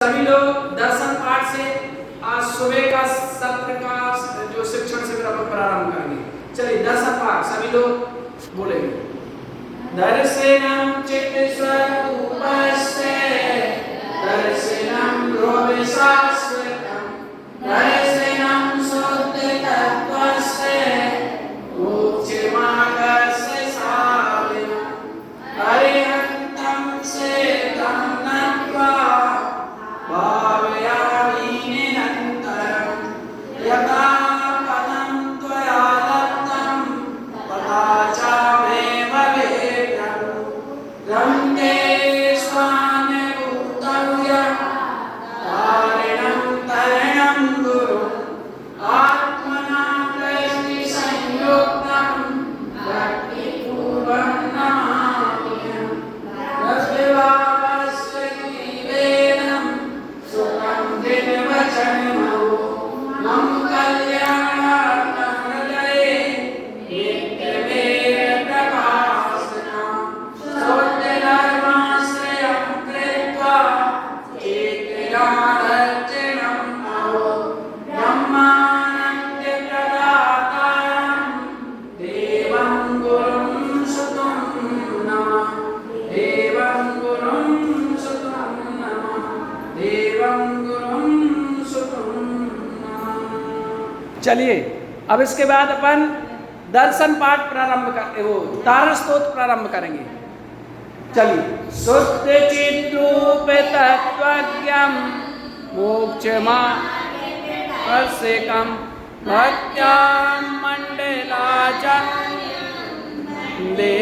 सभी लोग दर्शन पाठ से आज सुबह का सत्र का जो शिक्षण शिविर अपन प्रारंभ करेंगे। चलिए दर्शन पाठ सभी लोग बोलेंगे। दर्शनम चित्त स्वरूपस्य दर्शनम ध्रुव शाश्वतम दर्शनम शुद्ध तत्वस्य मोक्षमार्गस्य साधनम् अरिहन्तं सेतं नत्वा भावयामि निरन्तरं यथा पदं त्वया दत्तं तथा च मे भवेत् रन्ते स्वानुभूतव्यं कारणं तरणं गुरुम् आत्मना प्रति संयुक्तं भक्तिपूर्वं नमाम्यहम् रसविभावस्य जीवेनं सुखं दिनवचनमो मम कल्याणार्थं हृदये नित्यमेव प्रकाशनं शुद्धधर्माश्रयं कृत्वा चेतनार्चनं महो ब्रह्मानन्दप्रदातारं देवं गुरुं सुतं नमः देवं गुरुं सुतं नमः देवं गुरुं सुतं नमः। चलिए अब इसके बाद अपन दर्शन पाठ प्रारंभ कर वो तारण स्तोत्र प्रारंभ करेंगे। चलिए शुद्ध चिद्रूप तत्वज्ञं मोक्षमार्गस्यकं भक्त्या मण्डलाचलं दे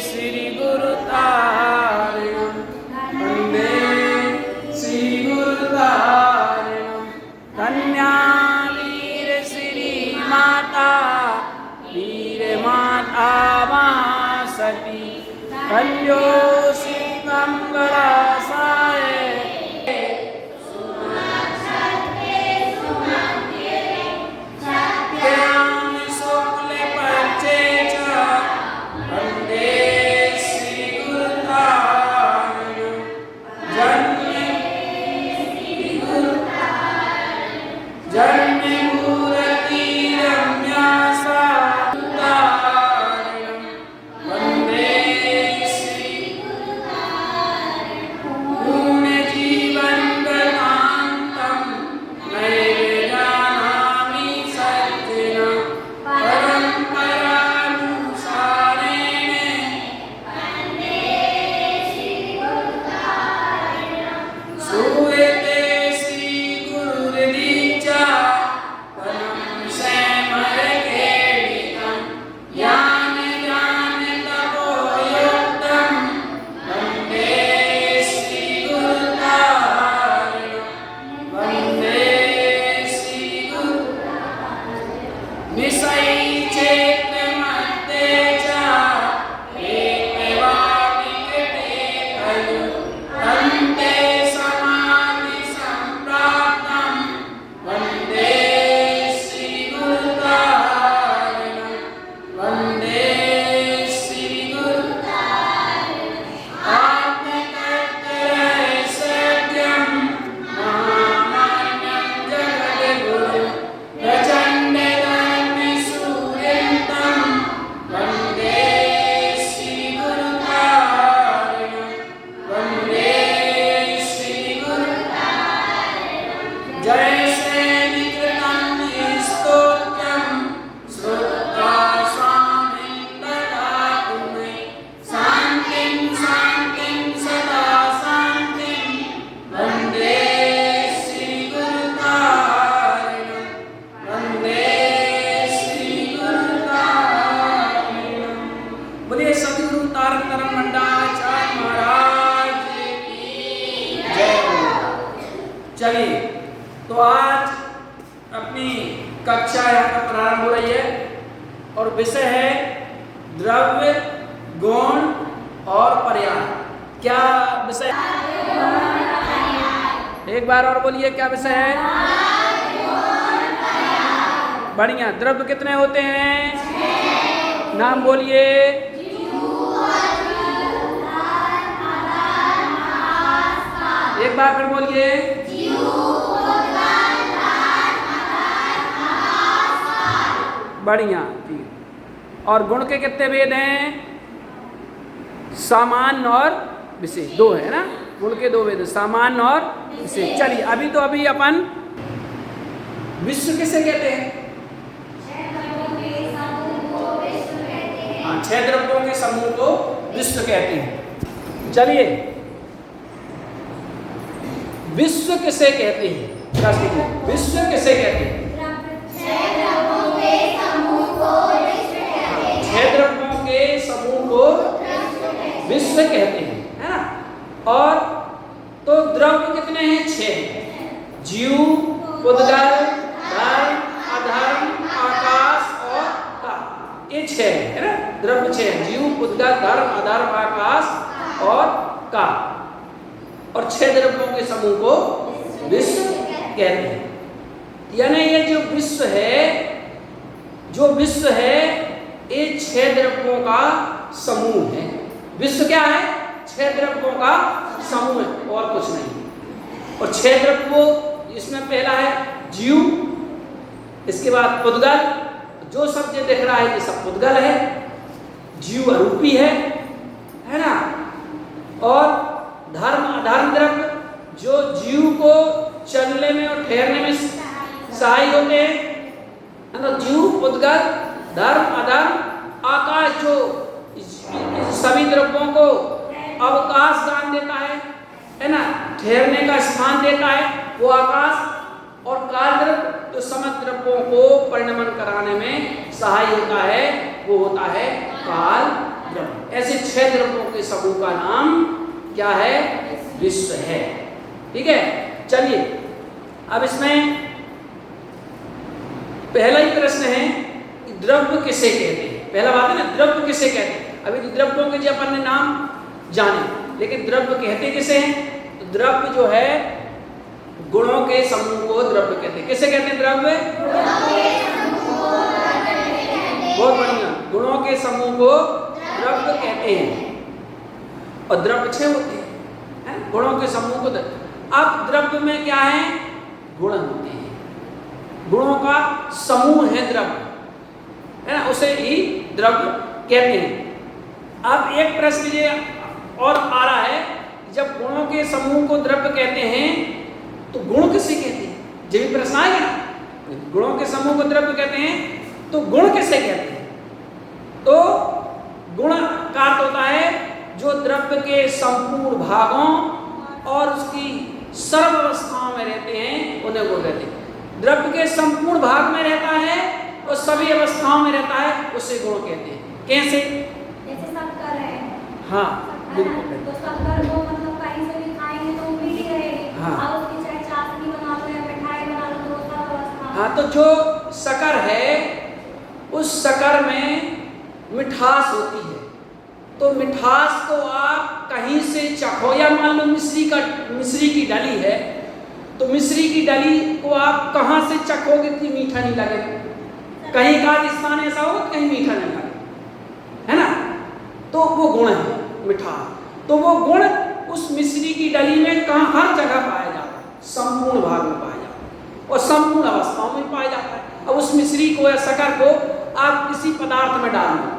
श्री गुरुतारिणं वन्दे श्री गुरुतारिणं धन्या वीर श्री माता महासती कल्योषि मंगलासाय सत्यं शुक्लपक्षे च वन्दे श्री गुरुतारिणं जन्ममूर्तिरम्या सा गुरुतारिणं वन्दे श्री गुणजीवनगतान्तं नैव जानामि सज्जनं परम्परानुसारेण सूयते श्री गुरुर्दीक्षा तनं समरकेडितं ज्ञान तपोयुक्तं वन्दे श्री गुरुतारिणं वन्दे श्री गुरु निशै चैत्रमध्ये च एकवादिकटे खलु अन्ते समाधिसम्प्राप्तं वन्दे श्री गुरुतारिणं वन्दे श्री आत्मतत्त्वरहस्यं महामान्यं जगद्गुरुं प्रचण्डधर्मसूर्यन्तं वन्दे श्री गुरुतारिणं वन्दे श्री जय श्रीकृतं स्तोत्रं श्रुत्वा स्वामिं ददातु मे शान्तिं शान्तिं सदा शान्तिं वन्दे श्री गुरुतारिणं वन्दे श्री गुरुतारिणं। बोलिए सद्गुरु तारक तरंग मंडाचार्य महाराज की जय। चलिए तो आज अपनी कक्षा यहाँ पर प्रारंभ हो रही है और विषय है द्रव्य गुण और पर्याय। क्या विषय? एक बार और बोलिए क्या विषय है? बढ़िया। द्रव्य कितने होते हैं? नाम बोलिए। एक एक बार फिर बोलिए। बढ़िया, ठीक। और गुण के कितने भेद हैं? सामान्य और विशेष, दो है ना। गुण के दो भेद, सामान्य और विशेष। चलिए अभी अपन विश्व किसे कहते हैं? हाँ, 6 द्रव्यों के समूह को विश्व कहते हैं। चलिए विश्व किसे कहते हैं? विश्व किसे कहते हैं? 6 द्रव्यों के समूह को विश्व कहते हैं, है ना। और तो द्रव्य कितने हैं? 6। जीव, उद्गल, धर्म, अधर्म, आकाश और काल, ये 6 है ना। द्रव्य 6, जीव, उद्गल, धर्म, अधर्म, आकाश और काल। और 6 द्रव्यों के समूह को विश्व कहते हैं। यानी ये जो विश्व है ये 6 द्रव्यों का समूह है। विश्व क्या है? 6 द्रव्यों का समूह है और कुछ नहीं। और 6 द्रव्यों, इसमें पहला है जीव, इसके बाद उद्गल, जो सब जो दिख रहा है ये सब उद्गल है, जीव अरूपी है ना। और धर्म अधर्म द्रव्य, जो जीव को चलने में और ठहरने में सहाय होते हैं, तो जीव, उद्गल, धर्म, अधर्म, आकाश, जो सभी द्रव्यों को अवकाश दान देता है ना, ठहरने का स्थान देता है, वो आकाश। और काल द्रव्य, जो समस्त द्रव्यों को परिणमन कराने में सहाय होता है, वो होता है काल द्रव्य। ऐसे 6 द्रव्यों के समूह का नाम क्या है? विश्व है। ठीक है। चलिए अब इसमें पहला ही प्रश्न है कि द्रव्य किसे कहते हैं। पहला बात है ना, द्रव्य किसे कहते हैं। अभी द्रव्यों के जो अपन ने नाम जाने, लेकिन द्रव्य कहते किसे हैं? तो द्रव्य जो है गुणों के समूह को द्रव्य कहते हैं। किसे कहते हैं? द्रव्य, बहुत बढ़िया, गुणों के समूह को द्रव्य कहते हैं। और द्रव्य 6 होते हैं, गुणों के समूह को। अब द्रव्य में क्या है? गुण होते हैं, गुणों का समूह है द्रव्य, है ना, उसे ही द्रव्य कहते हैं। अब एक प्रश्न ये और आ रहा है, जब गुणों के समूह को द्रव्य कहते हैं तो गुण किसे कहते हैं? ये भी प्रश्न आएगा ना। गुणों के समूह को द्रव्य कहते हैं तो गुण किसे कहते हैं? तो गुण का अर्थ होता है जो द्रव्य के संपूर्ण भागों और उसकी सर्व अवस्थाओं में रहते हैं, उन्हें गुण कहते हैं। द्रव्य के संपूर्ण भाग में रहता है और सभी अवस्थाओं में रहता है, उसे गुण कहते हैं। कैसे? जैसे शक्कर है, हाँ बिल्कुल, तो शक्कर को मतलब कहीं से भी खाएंगे तो मीठी रहेगी। हाँ, और उसकी चाहे चाशनी बना लो या मिठाई बना लो तो उसका अवस्था। हाँ, तो जो शक्कर है उस शक्कर में मिठास होती है, तो मिठास को आप कहीं से चखो, या मान लो मिश्री की डली है, तो मिश्री की डली को आप कहाँ से चखोगे कि मीठा नहीं लगेगा? कहीं का स्थान ऐसा होगा कहीं मीठा नहीं लगेगा, है ना। तो वो गुण है मिठास। तो वो गुण उस मिश्री की डली में कहाँ? हर जगह पाया जाता है, संपूर्ण भाग में पाया जाता है और संपूर्ण अवस्थाओं में पाया जाता है। अब उस मिश्री को या शक्कर को आप किसी पदार्थ में डाल दो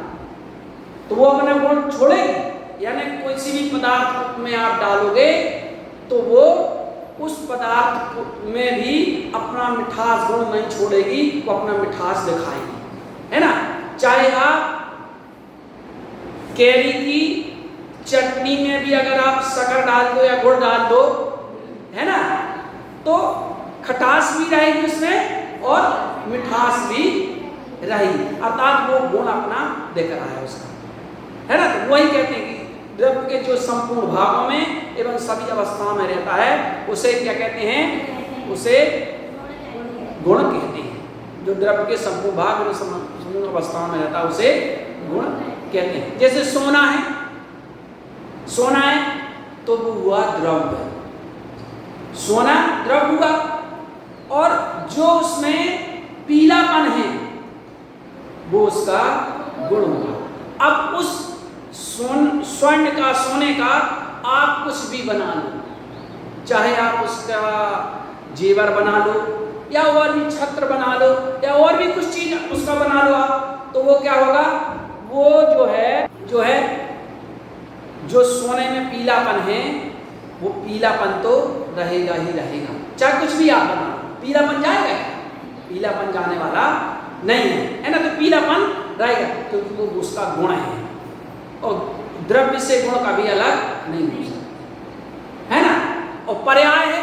तो वो अपना गुण छोड़ेगी, यानी किसी भी पदार्थ में आप डालोगे तो वो उस पदार्थ में भी अपना मिठास गुण नहीं छोड़ेगी, वो अपना मिठास दिखाएगी, है ना। चाहे आप केरी की चटनी में भी अगर आप शक्कर डाल दो या गुड़ डाल दो, है ना, तो खटास भी रहेगी उसमें और मिठास भी रहेगी, अर्थात वो गुण अपना दिख रहा है उसका, है ना। तो वही कहते हैं कि द्रव्य के जो संपूर्ण भागों में एवं सभी अवस्थाओं में रहता है उसे क्या कहते हैं? उसे गुण कहते हैं। जो द्रव्य के संपूर्ण भाग और संपूर्ण अवस्थाओं में रहता है उसे गुण कहते हैं। जैसे सोना है तो वो हुआ द्रव्य, सोना द्रव्य हुआ, और जो उसमें पीलापन है वो उसका गुण हुआ। अब उस स्वर्ण का, सोने का आप कुछ भी बना लो, चाहे आप उसका जेवर बना लो या और भी छत्र बना लो या और भी कुछ चीज उसका बना लो आप, तो वो क्या होगा, वो जो है जो सोने में पीलापन है वो पीलापन तो रहेगा ही रहेगा। चाहे कुछ भी आप बना लो, पीलापन जाएगा, पीलापन जाने वाला नहीं है ना। तो पीलापन रहेगा क्योंकि वो उसका गुण है, और द्रव्य से गुण का भी अलग नहीं हो सकता, है ना। और पर्याय है,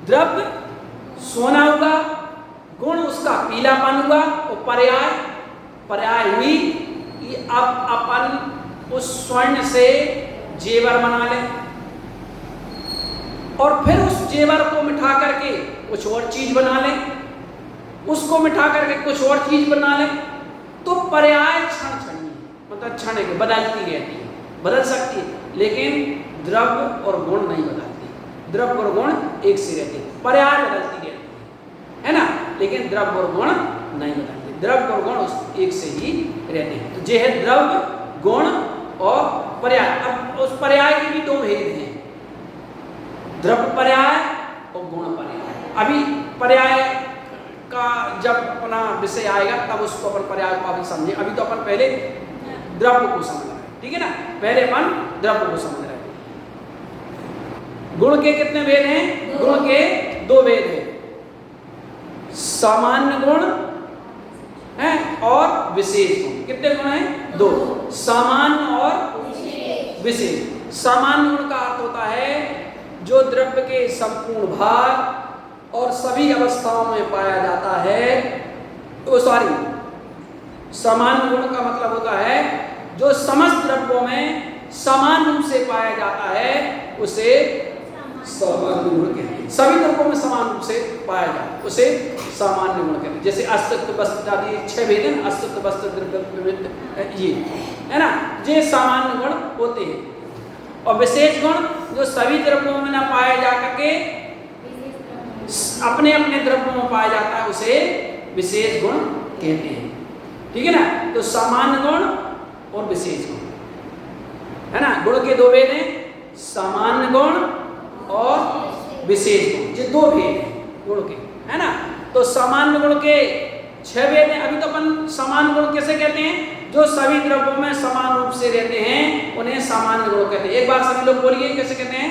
द्रव्य सोना हुआ, गुण उसका पीलापन हुआ, और पर्याय हुई कि अब अपन उस स्वर्ण से जेवर बना लें और फिर उस जेवर को मिठा करके कुछ और चीज बना लें, उसको मिठा करके कुछ और चीज बना लें। तो पर्याय क्षण मतलब क्षण है, बदलती रहती है, बदल सकती है, लेकिन द्रव्य और गुण नहीं बदलती। द्रव्य और गुण एक से रहते हैं, पर्याय बदलती रहती है ना, लेकिन द्रव्य और गुण नहीं बदलते। द्रव्य और गुण एक से ही रहते हैं। तो ये है द्रव्य, गुण और पर्याय। अब उस पर्याय के भी दो भेद हैं, द्रव्य पर्याय और गुण पर्याय। अभी पर्याय का जब अपना विषय आएगा तब उसको अपन पर्याय का भी समझे। अभी तो अपन पहले द्रव्य को समझ रहे हैं, ठीक है ना, पहले अपन द्रव्य को समझ रहे हैं। गुण के कितने भेद हैं? गुण के दो भेद हैं, सामान्य गुण है और विशेष गुण। कितने गुण हैं? दो, सामान्य और विशेष। सामान्य गुण का अर्थ होता है जो द्रव्य के संपूर्ण भाग और सभी अवस्थाओं में पाया जाता है। तो सामान्य गुण का मतलब होता है जो समस्त द्रव्यों में समान रूप से पाया जाता है, उसे सामान्य गुण कहते हैं। सभी द्रव्यों में समान रूप से पाया जाता है, उसे सामान्य गुण कहते हैं। जैसे अस्तित्व, वस्तु आदि 6 भेद हैं, अस्तित्व, वस्तु, द्रव्य, ये है ना, ये सामान्य गुण होते हैं। और विशेष गुण जो सभी द्रव्यों में न पाया जा करके अपने अपने द्रव्यों में पाया जाता है, उसे विशेष गुण कहते हैं, ठीक है ना। तो सामान्य गुण और विशेष गुण, है ना। गुण के दो भेद हैं, सामान्य गुण और विशेष गुण, ये दो भेद हैं गुण के, है ना। तो सामान्य गुण के 6 भेद हैं। अभी तो अपन सामान्य गुण कैसे कहते हैं? जो सभी द्रव्यों में समान रूप से रहते हैं उन्हें सामान्य गुण कहते हैं। एक बार सभी लोग बोलिए, कैसे कहते हैं?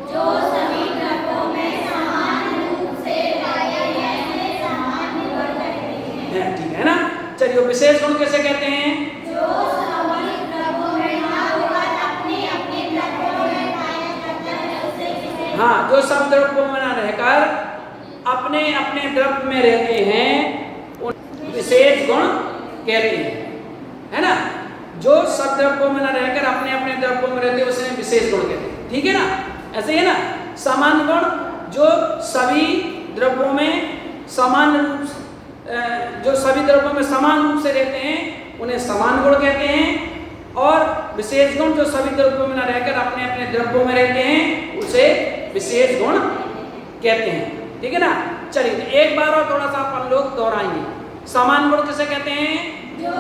जो सभी द्रव्यों में समान रूप से पाए गए हैं, सामान्य गुण कहते हैं। ठीक है ना। चलिए, विशेष गुण कैसे कहते हैं? जो सभी द्रव्यों में ना होकर अपने अपने द्रव्यों में पाया जाता है, उसे विशेष। हाँ, जो सब द्रव्यों में ना रहकर अपने अपने द्रव्य में रहते हैं उन विशेष गुण कहते हैं, है ना। जो सब द्रव्यों में ना रहकर अपने अपने द्रव्यों में रहते हैं उसे विशेष गुण कहते हैं, ठीक है ना। ऐसे ही है ना। सामान्य गुण जो सभी द्रव्यों में सामान्य रूप जो सभी द्रव्यों में समान रूप से रहते हैं उन्हें समान गुण कहते हैं। और विशेष गुण जो सभी द्रव्यों में न रहकर अपने अपने द्रव्यों में रहते हैं उसे विशेष गुण कहते हैं, ठीक है ना। चलिए एक बार और थोड़ा सा अपन लोग दोहराएंगे। समान गुण किसे कहते हैं? जो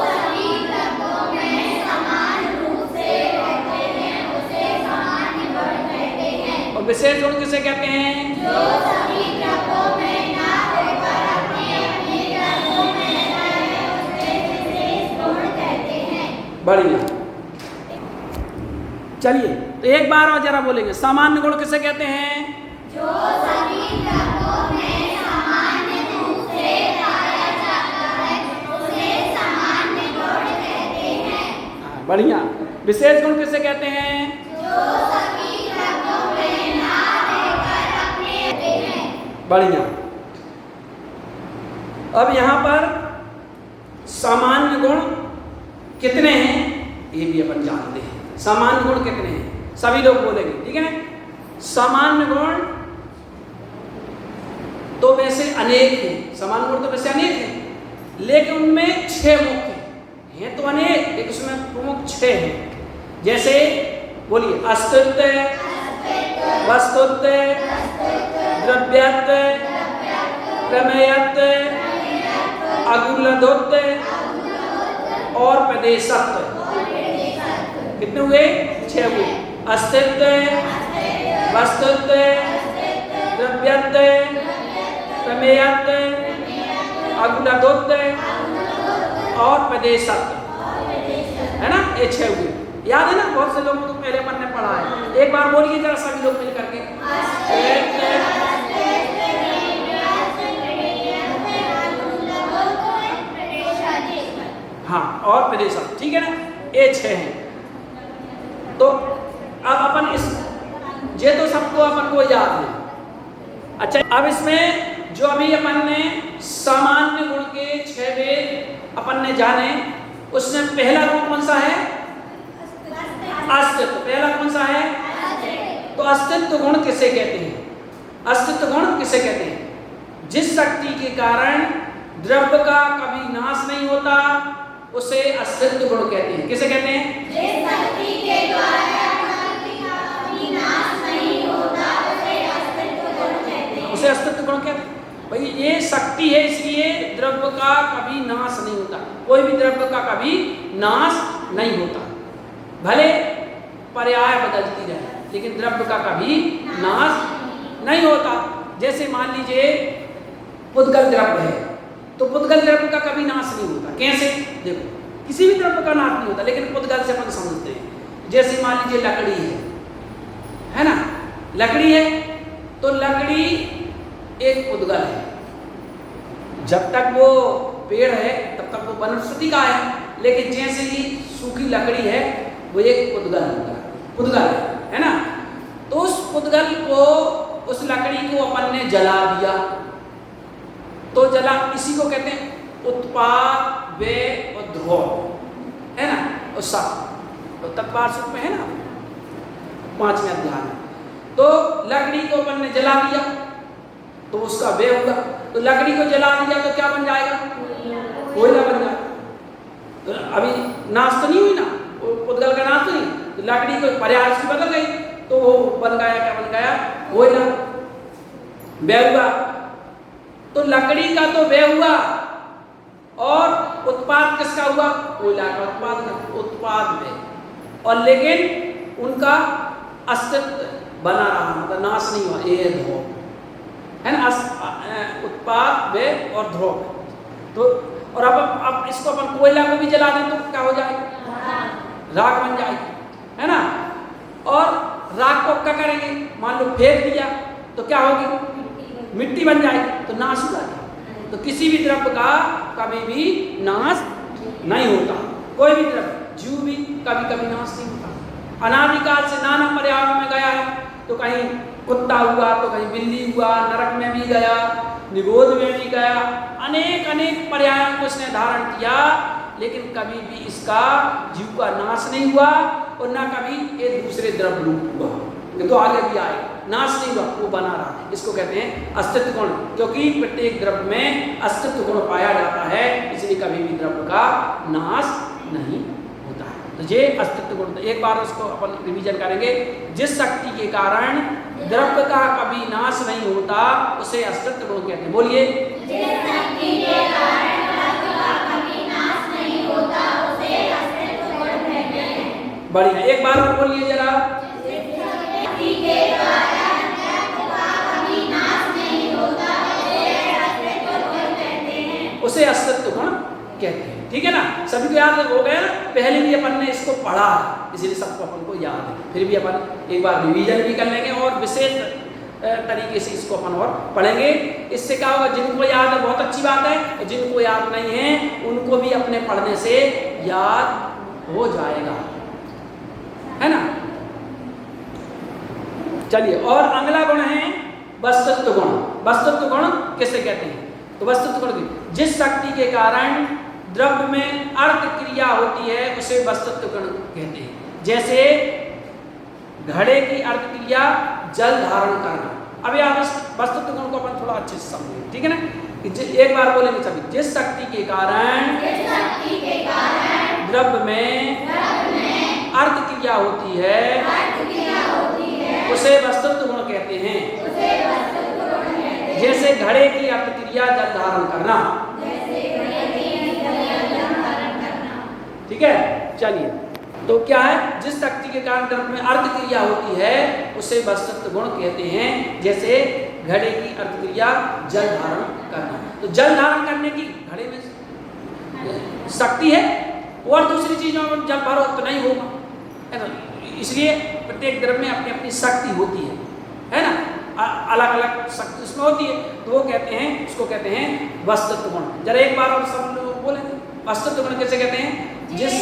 सभी द्रव्यों में समान रूप से रहते हैं उसे सामान्य गुण कहते हैं। और विशेष गुण किसे कहते हैं? जो सभी द्रव्यों में ना होकर अपने अपने द्रव्यों में रहता है उसे विशेष गुण कहते हैं। बढ़िया। चलिए तो एक बार और जरा बोलेंगे, सामान्य गुण किसे कहते हैं? जो सभी द्रव्यों में सामान्य रूप से पाया जाता है उसे सामान्य गुण कहते हैं। बढ़िया। विशेष गुण किसे कहते हैं? जो सभी द्रव्यों में ना रहकर अपने हैं। बढ़िया। अब यहाँ पर सामान्य गुण कितने हैं ये भी अपन जानते हैं। सामान्य गुण कितने हैं सभी लोग बोलेंगे, ठीक है ना। सामान्य गुण तो वैसे अनेक हैं, सामान्य गुण तो वैसे अनेक हैं, लेकिन उनमें 6 मुख्य हैं तो अनेक, लेकिन उसमें प्रमुख 6 हैं। जैसे बोलिए, अस्तित्व, वस्तुत्व, द्रव्यत्व, प्रमेयत्व, अगुणत्व और प्रदेशत्व। कितने हुए? 6 हुए। अस्तित्व, वस्तुत्व, द्रव्यत्व, प्रमेयत्व, अगुणत्व और प्रदेशत्व, है ना? ये 6 हुए। याद है ना? बहुत से लोगों को पहले अपन ने पढ़ा है। एक बार बोलिए जरा सभी लोग मिल करके। हाँ, और प्रदेशत्व, ठीक है ना? ये 6 हैं। तो अब अपन इस ये तो सबको अपन को याद है। अच्छा, अब इसमें जो अभी अपन ने सामान्य गुण के 6 भेद अपन ने जाने, उसमें पहला गुण कौन सा है? अस्तित्व। पहला कौन सा है? तो अस्तित्व गुण किसे कहते हैं? अस्तित्व गुण किसे कहते हैं? जिस शक्ति के कारण द्रव्य का कभी नाश नहीं होता उसे अस्तित्व गुण कहते हैं। किसे कहते हैं? जिस शक्ति के द्वारा द्रव्य का कभी नाश नहीं होता उसे अस्तित्व गुण कहते हैं। उसे अस्तित्व गुण कहते हैं। भाई ये शक्ति है, इसलिए द्रव्य का कभी नाश नहीं होता। कोई भी द्रव्य का कभी नाश नहीं होता, भले पर्याय बदलती रहे, लेकिन द्रव्य का कभी नाश नहीं होता। जैसे मान लीजिए पुद्गल द्रव्य है, तो पुद्गल द्रव्य का कभी नाश नहीं होता। कैसे? देखो, किसी भी द्रव्य का नाश नहीं होता, लेकिन पुद्गल से अपन समझते हैं। जैसे मान लीजिए लकड़ी है ना? लकड़ी है तो लकड़ी एक पुद्गल है। जब तक वो पेड़ है तब तक वो वनस्पति का है, लेकिन जैसे ही सूखी लकड़ी है वो एक पुद्गल होगा, पुद्गल है ना? तो उस पुद्गल को, उस लकड़ी को अपन ने जला दिया, तो जला, इसी को कहते हैं उत्पाद, व्यय और ध्रुव, है ना? और सब तो तत्पार्श्व में है ना 5वें अध्याय में। तो लकड़ी को अपन ने जला दिया तो उसका व्यय होगा। तो लकड़ी को जला दिया तो क्या बन जाएगा? कोयला बन जाएगा। तो अभी नाश तो नहीं हुई ना, पुद्गल का नाश तो नहीं, तो लकड़ी को पर्याय से बदल गई तो वो बन गया, क्या बन गया? कोयला, व्यय हुआ। तो लकड़ी का तो व्यय हुआ और उत्पाद किसका हुआ? कोयला का उत्पाद व्यय। और लेकिन उनका अस्तित्व बना रहा, मतलब नाश नहीं हुआ। ये ध्रुव है ना, उत्पाद, व्यय और ध्रुव। तो और अब इसको अपन कोयला को भी जला दें तो क्या हो जाएगा? राख बन जाएगी, है ना? और राख को क्या करेंगे? मान लो फेंक दिया तो क्या होगी? मिट्टी बन जाएगी, तो नाश हो जाएगा। तो किसी भी द्रव्य का कभी भी नाश नहीं होता। कोई भी द्रव्य, जीव भी कभी कभी नाश नहीं होता। अनादिकाल से नाना पर्यायों में गया है, तो कहीं कुत्ता हुआ तो कहीं बिल्ली हुआ, नरक में भी गया, निगोद में भी गया, अनेक अनेक पर्यायों को इसने धारण किया, लेकिन कभी भी इसका जीव का नाश नहीं हुआ और ना कभी एक दूसरे द्रव्य रूप हुआ। ये तो आगे भी आएगा, नाश नहीं हुआ, वो बना रहा। इसको कहते हैं अस्तित्व गुण, क्योंकि प्रत्येक द्रव्य में अस्तित्व गुण पाया जाता है, इसलिए कभी भी द्रव्य का नाश नहीं होता है। तो ये अस्तित्व गुण, एक बार उसको अपन रिवीजन करेंगे। जिस शक्ति के कारण द्रव्य का कभी नाश नहीं होता उसे अस्तित्व गुण कहते हैं। बोलिए। जिस शक्ति के कारण द्रव्य का कभी नाश नहीं होता उसे अस्तित्व गुण कहते हैं। बढ़िया, एक बार और बोलिए जरा। जिस शक्ति के कारण द्रव्य का कभी नाश नहीं होता उसे अस्तित्व गुण कहते हैं। उसे अस्तित्व गुण कहते हैं। ठीक है ना? सभी को याद हो गया ना? पहले भी अपन ने इसको पढ़ा है, इसीलिए सबको अपन को याद है। फिर भी अपन एक बार रिवीजन भी कर लेंगे और विशेष तरीके से इसको अपन और पढ़ेंगे। इससे क्या होगा? जिनको याद है बहुत अच्छी बात है, और जिनको याद नहीं है उनको भी अपने पढ़ने से याद हो जाएगा, है ना? चलिए, और अगला गुण है वस्तुत्व गुण। वस्तुत्व गुण किसे कहते हैं? तो वस्तुत्व गुण जिस शक्ति के कारण द्रव्य में अर्थ क्रिया होती है उसे वस्तुत्व गुण कहते हैं। जैसे घड़े की अर्थ क्रिया जल धारण करना। अब यहाँ वस्तुत्व गुण को अपन थोड़ा अच्छे से समझें, ठीक है ना? एक बार बोलेंगे सभी। जिस शक्ति के कारण द्रव्य में अर्थ क्रिया होती है उसे वस्तुत्व गुण कहते हैं। जैसे घड़े की अर्थ क्रिया जल धारण करना। ठीक है, चलिए तो क्या है, जिस शक्ति के कारण द्रव्य में अर्थ क्रिया होती है उसे वस्तुत्व गुण कहते हैं। जैसे घड़े की अर्थ क्रिया जल धारण करना, तो जल धारण करने की घड़े में शक्ति है, और दूसरी चीजों में जल भरो तो नहीं होगा, है ना। इसलिए प्रत्येक द्रव्य में अपनी अपनी शक्ति होती है ना, अलग अलग शक्ति उसमें होती है, तो वो कहते हैं, उसको कहते हैं वस्तुत्व गुण। जरा एक बार और सब लोग बोले, वस्तुत्व गुण कैसे कहते हैं? जिस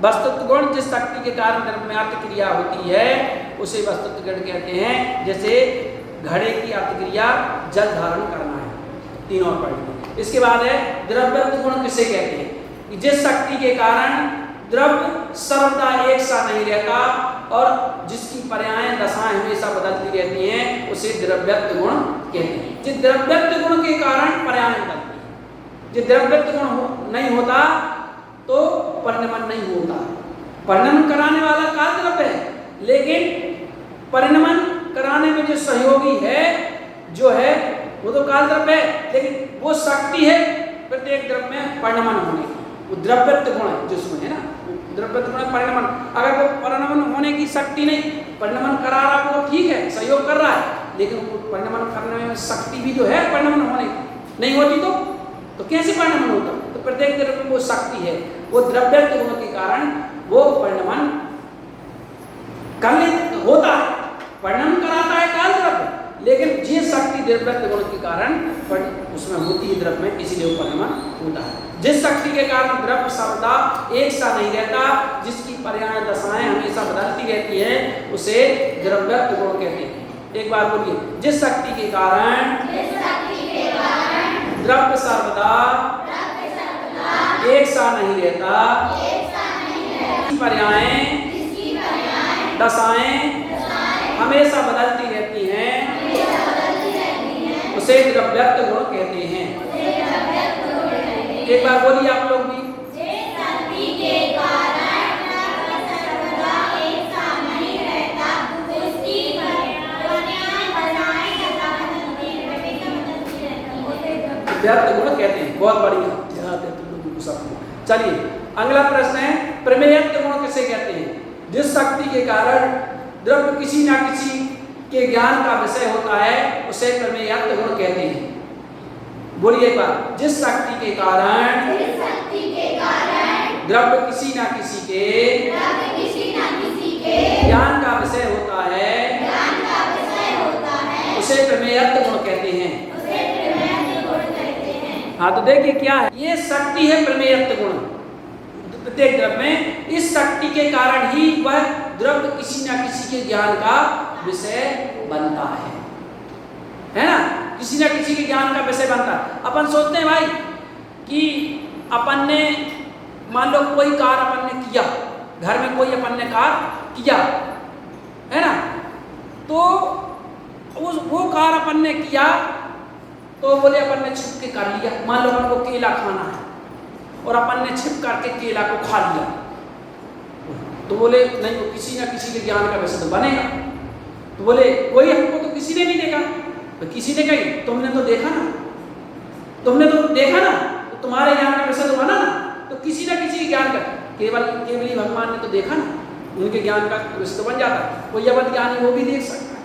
वस्तुत्व गुण जिस शक्ति के कारण द्रव्य में अर्थ क्रिया होती है उसे वस्तुत्व गुण कहते हैं। जैसे घड़े की अर्थ क्रिया जल धारण करना है, तीन और पॉइंट। इसके बाद है द्रव्यत्व गुण किसे कहते हैं? जिस शक्ति के कारण द्रव्य सर्वदा एक सा नहीं रहता और जिसकी पर्याय दशाएं हमेशा बदलती रहती हैं उसे द्रव्यत्व गुण कहते हैं। जिस द्रव्यत्व गुण के कारण पर्याय बदलती है, जिस द्रव्यत्व गुण नहीं होता तो परिणमन नहीं होता। परिणमन कराने वाला काल द्रव्य है, लेकिन परिणमन कराने में जो सहयोगी है जो है वो तो काल द्रव्य है, लेकिन वो शक्ति है प्रत्येक द्रव्य में परिणमन होने की, वो द्रव्यत्व गुण है जिसमें, है ना, द्रव्यत्व गुण परिणमन। अगर वो परिणमन होने की शक्ति नहीं, परिणमन करा रहा वो ठीक है, सहयोग कर रहा है, लेकिन वो परिणमन करने में शक्ति भी जो है परिणमन होने की नहीं होती तो कैसे परिणमन होता? तो प्रत्येक द्रव्य में वो शक्ति है, वो द्रव्यत्व गुण के कारण वो परिणमन करने होता है, परिणमन कराता है काल द्रव्य, लेकिन ये शक्ति द्रव्यत्व गुण के कारण उसमें होती है द्रव्य में, इसीलिए वो परिणमन होता है। जिस शक्ति के कारण द्रव्य सर्वदा एक सा नहीं रहता, जिसकी पर्याय दशाएं हमेशा बदलती रहती है उसे द्रव्यत्व गुण कहते हैं। एक बार बोलिए, जिस शक्ति के कारण द्रव्य सर्वदा एक सा नहीं रहता, पर्याय दशाएं हमेशा बदलती रहती हैं उसे द्रव्यत्व गुण कहते हैं। एक बार बोलिए आप लोग भी, द्रव्यत्व गुण कहते हैं। बहुत बढ़िया, ध्यान देते तुम लोगों को सबको। चलिए अगला प्रश्न है, प्रमेयत्व गुण किसे कहते हैं? जिस शक्ति के कारण द्रव्य किसी ना किसी के ज्ञान का विषय होता है उसे प्रमेयत्व गुण कहते हैं। बोलिए एक बार, जिस शक्ति के कारण द्रव्य किसी ना किसी के ज्ञान का विषय होता है उसे प्रमेयत्व गुण कहते हैं। हाँ, तो देखिए क्या है, ये शक्ति है प्रमेयत्व गुण प्रत्येक द्रव्य में। इस शक्ति के कारण ही वह द्रव्य किसी ना किसी के ज्ञान का विषय बनता है ना, किसी ना किसी के ज्ञान का विषय बनता है। अपन सोचते हैं भाई कि अपन ने मान लो कोई कार्य अपन ने किया, घर में कोई अपन ने कार्य किया, है ना, तो वो कार्य अपन ने किया तो बोले अपन ने छिप के कर लिया। मान लो अपन को केला खाना है और अपन ने छिप करके केला को खा लिया, तो बोले नहीं, वो किसी ना किसी के ज्ञान का विषय तो बनेगा। तो बोले कोई हमको तो किसी ने नहीं देखा, तो किसी ने कही तुमने तो देखा ना, तुमने तो देखा ना, तो तुम्हारे ज्ञान का विषय तो बना ना। तो किसी ना किसी के ज्ञान का, केवली भगवान ने तो देखा ना, उनके ज्ञान का विषय तो बन जाता है। कोई अवध ज्ञानी वो भी देख सकता है,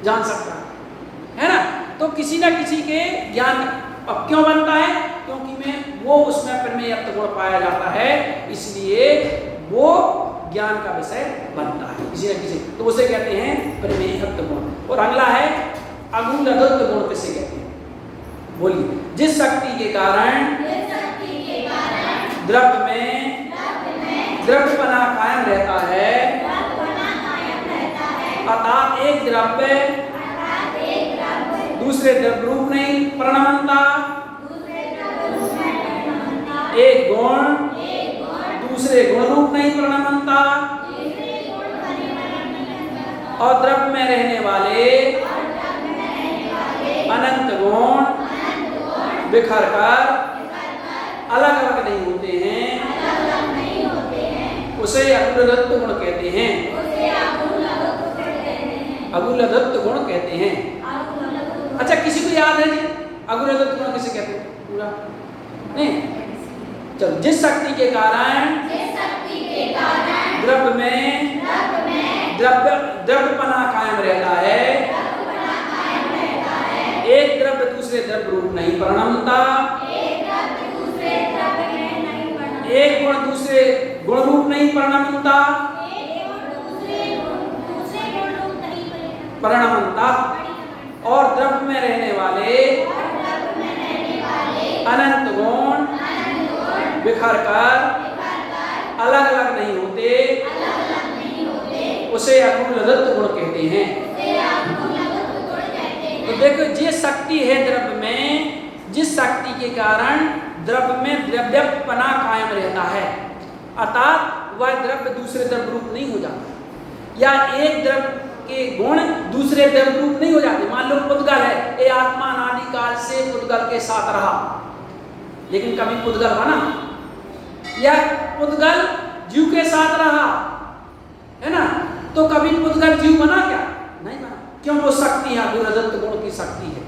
जान सकता है ना। तो किसी ना किसी के ज्ञान, अब क्यों बनता है? क्योंकि में वो उसमें प्रमेयत्व गुण पाया जाता है, इसलिए वो ज्ञान का विषय बनता है किसी न किसी, तो उसे कहते हैं प्रमेयत्व गुण। और अगला है अगुणत्व गुण किसे कहते हैं? बोलिए, जिस शक्ति के कारण द्रव्य में द्रव्य बना कायम रहता है, अर्थात एक द्रव्य दूसरे द्रव्य रूप नहीं परिणमता, एक गुण दूसरे गुण रूप नहीं परिणमता, और द्रव्य में रहने वाले अनंत गुण बिखर कर अलग अलग नहीं होते हैं, उसे अगुणत्व गुण कहते हैं। अगुणत्व गुण कहते हैं। अच्छा, किसी को याद है जी अग्रदत्त गुण किसे कहते हैं? पूरा नहीं, चलो। जिस शक्ति के कारण द्रव्य में द्रव्यपना कायम रहता है, एक द्रव्य दूसरे द्रव्य रूप नहीं परिणमता, एक गुण दूसरे गुण रूप नहीं परिणमता, और द्रव्य में रहने वाले अनंत गुण बिखर कर अलग अलग नहीं होते, उसे अग्रदत्त गुण कहते हैं। तो देखो, जिस शक्ति है द्रव्य में, जिस शक्ति के कारण द्रव्य में द्रव्यपना कायम रहता है, अर्थात वह द्रव्य दूसरे द्रव्य रूप नहीं हो जाता, या एक द्रव्य के गुण दूसरे द्रव्य रूप नहीं हो जाते। मान लो पुद्गल है, ये आत्मा अनादि काल से पुद्गल के साथ रहा, लेकिन कभी पुद्गल बना, या पुद्गल जीव के साथ रहा, है ना, तो कभी पुद्गल जीव बना क्या? नहीं बना। क्यों? वो शक्ति है, अग्रदत्त गुण की शक्ति है,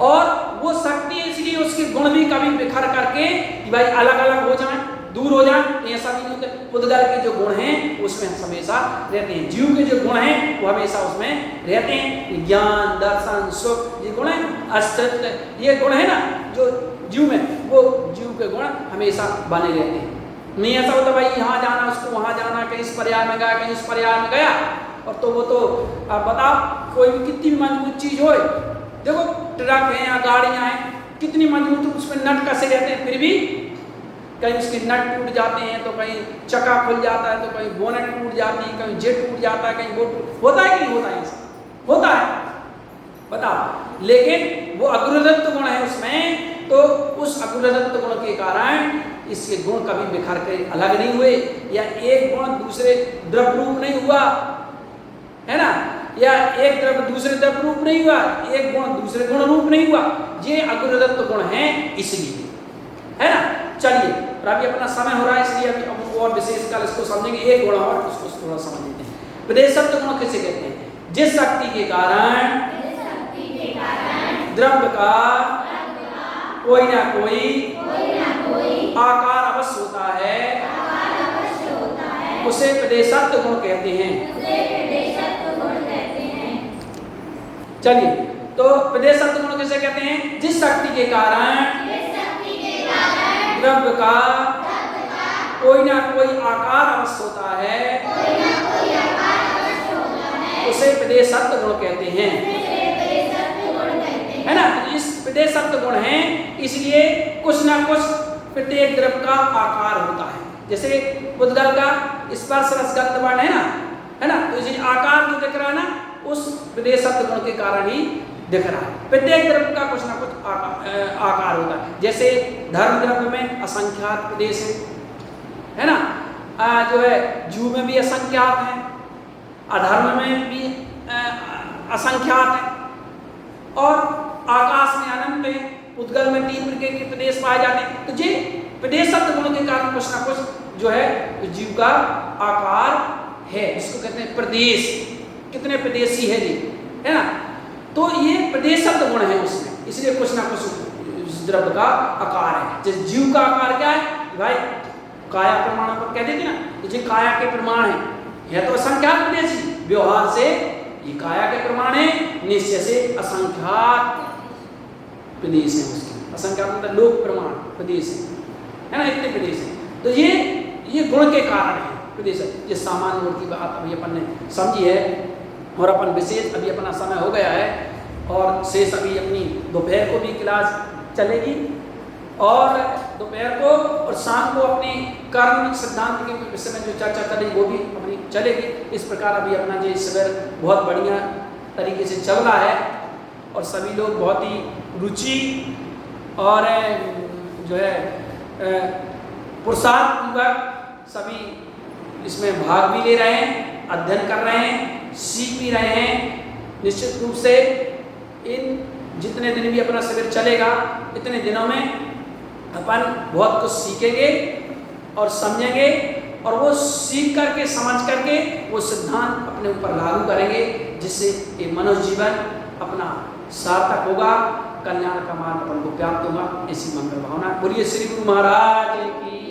और वो शक्ति इसलिए उसके गुण भी कभी बिखर करके कि भाई अलग अलग हो जाएं, दूर हो जाएं, ऐसा नहीं होता। पुद्गल के जो गुण हैं उसमें हमेशा रहते हैं, जीव के जो गुण हैं वो हमेशा उसमें रहते हैं। ज्ञान, दर्शन, सुख, ये गुण है, अस्तित्व, ये गुण है ना जो जीव में, वो जीव के गुण हमेशा बने रहते हैं। नहीं ऐसा होता भाई यहाँ जाना, उसको वहाँ जाना, कहीं इस पर्याय में गया, कहीं उस पर्याय में गया, और तो वो तो आप बताओ, कोई भी कितनी भी मजबूत चीज हो, देखो ट्रक है या गाड़ियाँ हैं, कितनी मजबूत उसमें नट कसे रहते हैं, फिर भी कहीं उसके नट टूट जाते हैं, तो कहीं चक्का खुल जाता है, तो कहीं बोनेट टूट जाती है, कहीं जेट टूट जाता है, कहीं वो होता है कि नहीं होता है? ऐसा होता है, बताओ। लेकिन वो अग्रदत्त गुण है उसमें, तो उस अग्रदत्त गुण के कारण इसके गुण कभी बिखर के अलग नहीं हुए, या एक गुण दूसरे द्रव्य रूप नहीं हुआ, है ना, या एक द्रव्य दूसरे द्रव्य रूप नहीं हुआ, एक गुण दूसरे गुण रूप नहीं हुआ। ये अग्रदत्त गुण है इसलिए, है ना। चलिए, अभी अपना समय हो रहा है, इसलिए अभी और विशेष कर इसको समझेंगे, एक गुण और उसको थोड़ा समझ लेते हैं। प्रदेशत्व गुण किसे कहते हैं? जिस शक्ति के कारण द्रव्य का कोई ना कोई आकार अवश्य होता है, उसे प्रदेशत्व गुण कहते हैं। चलिए, तो प्रदेशत्व गुण किसे कहते हैं? जिस शक्ति के कारण द्रव्य का कोई ना कोई आकार अवश्य होता है, उसे प्रदेशत्व गुण कहते हैं, है ना। इस प्रदेशत्व गुण है, इसलिए कुछ ना कुछ प्रत्येक द्रव्य का आकार होता है। जैसे पुद्गल का स्पर्श रसगंध वर्ण है ना, तो इसी आकार जो दिख रहा है ना, उस प्रदेशत्व गुण के कारण ही दिख रहा है। प्रत्येक द्रव्य का कुछ ना कुछ आकार होता है। जैसे धर्म द्रव्य में असंख्यात प्रदेश है ना, जो है जीव में भी असंख्यात है, अधर्म में भी असंख्यात है, और आकाश में अनंत है, पुद्गल में 3 प्रकार के प्रदेश पाए जाते हैं। तो ये प्रदेशत्व गुण के कारण कुछ ना कुछ जो है जीव का आकार है, इसको कहते हैं प्रदेश। कितने प्रदेशी है जी, है ना। तो ये प्रदेशत्व गुण है उसमें, इसलिए कुछ ना कुछ द्रव्य का आकार है। जैसे जीव का आकार क्या है भाई, काया प्रमाण पर कह देते ना, तो जो काया के प्रमाण है तो असंख्यात प्रदेशी, व्यवहार से ये काया के प्रमाण है, निश्चय से असंख्यात प्रदेश है उसके, असंख्यात मतलब लोक प्रमाण प्रदेश है ना, इतने प्रदेश है। तो ये गुण के कारण है प्रदेश। ये सामान्य गुण की बात अभी अपन ने समझी है, और अपन विशेष अभी अपना समय हो गया है, और शेष अभी अपनी दोपहर को भी क्लास चलेगी, और दोपहर को और शाम को अपनी कर्म सिद्धांत के विषय में जो चर्चा चलेगी वो भी अपनी चलेगी। इस प्रकार अभी अपना जो शिविर बहुत बढ़िया तरीके से चल रहा है, और सभी लोग बहुत ही रुचि और जो है पुरुषार्थपूर्वक सभी इसमें भाग भी ले रहे हैं, अध्ययन कर रहे हैं, सीख भी रहे हैं। निश्चित रूप से इन जितने दिन भी अपना शिविर चलेगा, इतने दिनों में अपन बहुत कुछ सीखेंगे और समझेंगे, और वो सीख करके समझ करके वो सिद्धांत अपने ऊपर लागू करेंगे, जिससे ये मनुष्य जीवन अपना सार्थक होगा, कल्याण का मार्ग अपन को प्राप्त होगा। ऐसी मंगल भावना। बोलिए श्री गुरु महाराज की।